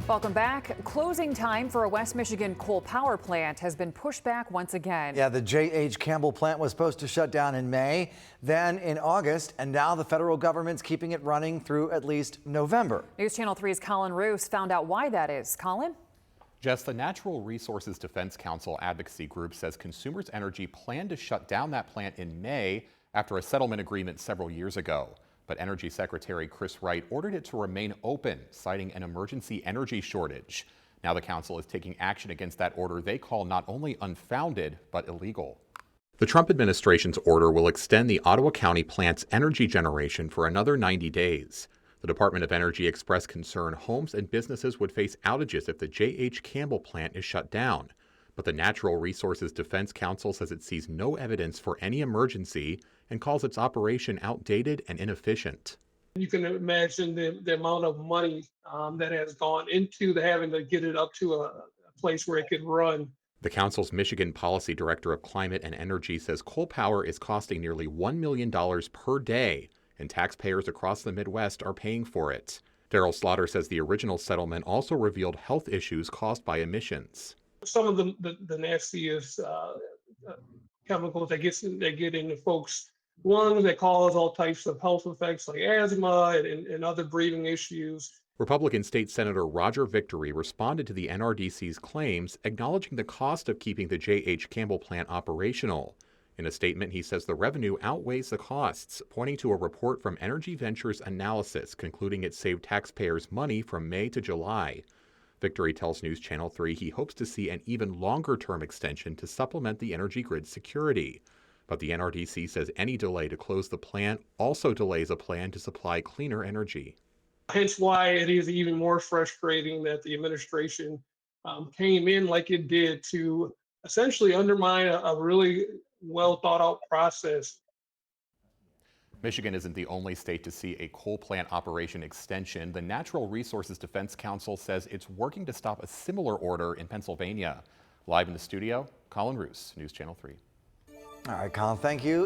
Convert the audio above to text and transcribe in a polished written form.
Welcome back. Closing time for a West Michigan coal power plant has been pushed back once again. Yeah, the J.H. Campbell plant was supposed to shut down in May, then in August, and now the federal government's keeping it running through at least November. News Channel 3's Colin Roos found out why that is. Colin? Jess, the Natural Resources Defense Council advocacy group says Consumers Energy planned to shut down that plant in May after a settlement agreement several years ago. But Energy Secretary Chris Wright ordered it to remain open, citing an emergency energy shortage. Now the council is taking action against that order they call not only unfounded, but illegal. The Trump administration's order will extend the Ottawa County plant's energy generation for another 90 days. The Department of Energy expressed concern homes and businesses would face outages if the J.H. Campbell plant is shut down. But the Natural Resources Defense Council says it sees no evidence for any emergency and calls its operation outdated and inefficient. You can imagine the amount of money that has gone into having to get it up to a place where it could run. The council's Michigan Policy Director of Climate and Energy says coal power is costing nearly $1 million per day, and taxpayers across the Midwest are paying for it. Daryl Slaughter says the original settlement also revealed health issues caused by emissions. Some of the nastiest chemicals that get into folks' lungs that cause all types of health effects like asthma and other breathing issues. Republican State Senator Roger Victory responded to the NRDC's claims, acknowledging the cost of keeping the J.H. Campbell plant operational. In a statement, he says the revenue outweighs the costs, pointing to a report from Energy Ventures Analysis concluding it saved taxpayers money from May to July. Victory tells News Channel 3 he hopes to see an even longer-term extension to supplement the energy grid's security. But the NRDC says any delay to close the plant also delays a plan to supply cleaner energy. Hence why it is even more frustrating that the administration came in like it did to essentially undermine a really well thought out process. Michigan isn't the only state to see a coal plant operation extension. The Natural Resources Defense Council says it's working to stop a similar order in Pennsylvania. Live in the studio, Colin Roos, News Channel 3. All right, Colin, thank you.